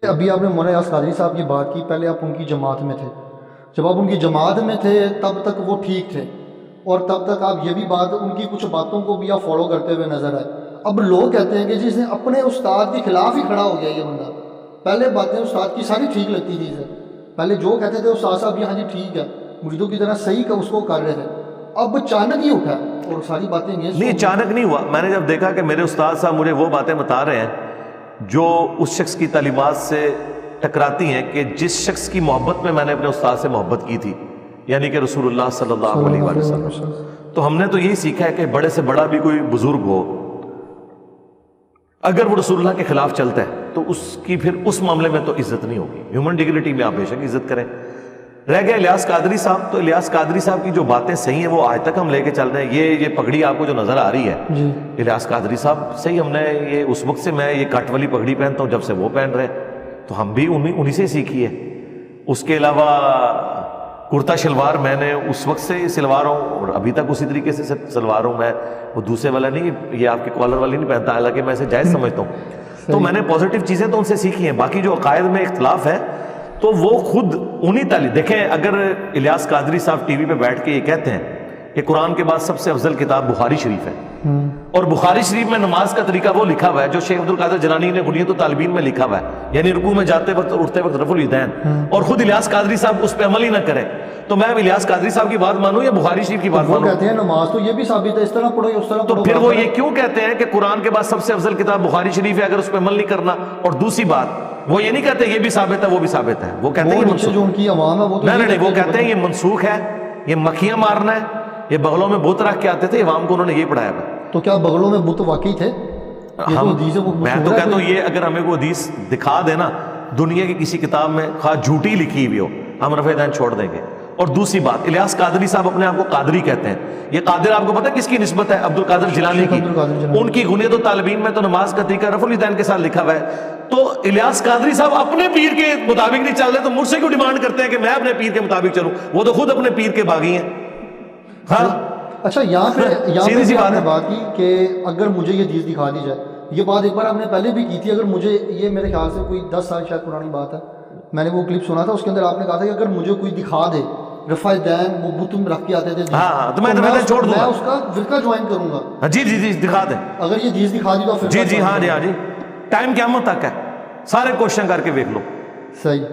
ابھی آپ نے مولانا یاس قادری صاحب کی بات کی، پہلے آپ ان کی جماعت میں تھے، جب آپ ان کی جماعت میں تھے تب تک وہ ٹھیک تھے، اور تب تک آپ یہ بھی بات ان کی کچھ باتوں کو بھی آپ فالو کرتے ہوئے نظر آئے۔ اب لوگ کہتے ہیں کہ جس نے اپنے استاد کے خلاف ہی کھڑا ہو گیا یہ بندہ، پہلے باتیں استاد کی ساری ٹھیک لگتی تھی سر، پہلے جو کہتے تھے استاد صاحب ہاں جی ٹھیک ہے، مریدوں کی طرح صحیح کا اس کو کر رہے تھے، اب اچانک ہی اٹھا اور ساری باتیں نہیں، اچانک نہیں ہوا۔ میں نے جب دیکھا کہ میرے استاد صاحب مجھے وہ باتیں بتا رہے ہیں جو اس شخص کی تعلیمات سے ٹکراتی ہیں، کہ جس شخص کی محبت میں نے اپنے استاد سے محبت کی تھی، یعنی کہ رسول اللہ صلی اللہ علیہ وآلہ وسلم، تو ہم نے تو یہی سیکھا ہے کہ بڑے سے بڑا بھی کوئی بزرگ ہو، اگر وہ رسول اللہ کے خلاف چلتا ہے تو اس کی پھر اس معاملے میں تو عزت نہیں ہوگی۔ ہیومن ڈگنیٹی میں آپ بے شک عزت کریں۔ رہ گیا الیاس قادری صاحب، تو الیاس قادری صاحب کی جو باتیں صحیح ہیں وہ آج تک ہم لے کے چل رہے ہیں۔ یہ پگڑی آپ کو جو نظر آ رہی ہے، الیاس قادری صاحب صحیح، ہم نے یہ اس وقت سے میں یہ کٹ والی پگڑی پہنتا ہوں جب سے وہ پہن رہے، تو ہم بھی انہی سے سیکھی ہے۔ اس کے علاوہ کرتا شلوار میں نے اس وقت سے سلوار ہوں اور ابھی تک اسی طریقے سے سلوار ہوں، میں وہ دوسرے والا نہیں، یہ آپ کے کالر والی نہیں پہنتا، حالانکہ میں اسے جائز سمجھتا ہوں۔ تو میں نے پازیٹیو چیزیں تو ان سے سیکھی ہیں، باقی جو عقائد میں اختلاف ہے تو وہ خود انہی تعلیم۔ دیکھیں، اگر الیاس قادری صاحب ٹی وی پہ بیٹھ کے یہ کہتے ہیں کہ قرآن کے بعد سب سے افضل کتاب بخاری شریف ہے، اور بخاری شریف میں نماز کا طریقہ وہ لکھا ہوا ہے جو شیخ عبدالقادر جیلانی نے غنیۃ الطالبین میں لکھا ہوا ہے، یعنی رکوع میں جاتے وقت اور اٹھتے وقت رفع الیدین، اور خود الیاس قادری صاحب اس پہ عمل ہی نہ کریں، تو میں اب الیاس قادری صاحب کی بات مانوں یا بخاری شریف کی بات وہ مانوں؟ کہتے ہیں نماز تو یہ بھی ثابت ہے، اس طرح پڑھو یا اس طرح تو پڑھو، پھر وہ یہ کیوں کہتے ہیں کہ قرآن کے بعد سب سے افضل کتاب بخاری شریف ہے اگر اس پہ عمل نہیں کرنا؟ اور دوسری بات، وہ یہ نہیں کہتے یہ بھی ثابت ہے وہ بھی ثابت ہے، وہ کہتے ہیں یہ منسوخ، جو ان کی عوام ہے وہ تو نہیں، وہ کہتے ہیں یہ منسوخ ہے، یہ مکھیاں مارنا ہے، یہ بغلوں میں بت رکھ کے آتے تھے، عوام کو انہوں نے یہ پڑھایا ہوا۔ تو کیا بغلوں میں بت واقعی تھے؟ میں تو کہتا ہوں یہ اگر ہمیں کوئی حدیث دکھا دینا دنیا کی کسی کتاب میں، خواہ جھوٹی لکھی ہوئی ہو، ہم رفع دین چھوڑ دیں گے۔ اور دوسری بات، الیاس قادری صاحب اپنے آپ کو قادری کہتے ہیں، یہ قادر آپ کو پتہ ہے کس کی نسبت ہے؟ عبدالقادر جیلانی کی۔ ان کی غنیۃ الطالبین میں تو نماز کا طریقہ رفع الیدین کے ساتھ لکھا ہوا ہے۔ تو الیاس قادری صاحب اپنے پیر کے مطابق نہیں چل رہے تو مجھ سے کیوں ڈیمانڈ کرتے ہیں کہ میں اپنے پیر کے مطابق چلوں؟ وہ تو خود اپنے پیر کے باغی ہیں۔ ہاں اچھا، یہاں پہ آپ نے بات کی کہ اگر مجھے یہ چیز دکھا دی جائے، یہ بات ایک بار آپ نے پہلے بھی کی تھی، اگر مجھے یہ میرے خیال سے کوئی 10 سال شاید پرانی بات ہے، میں نے وہ کلپ سنا تھا، اس کے اندر آپ نے کہا تھا کہ اگر مجھے کوئی دکھا دے رفع دین وہ بت رکھ کے آتے تھے، تو میں چھوڑ دوں گا، میں اس کا فرقہ جوائن کروں گا۔ جی دکھا دیں، اگر یہ چیز دکھا دی تو جی ہاں جی، ٹائم قیامت تک ہے، سارے کوشچن کر کے دیکھ لو۔ صحیح۔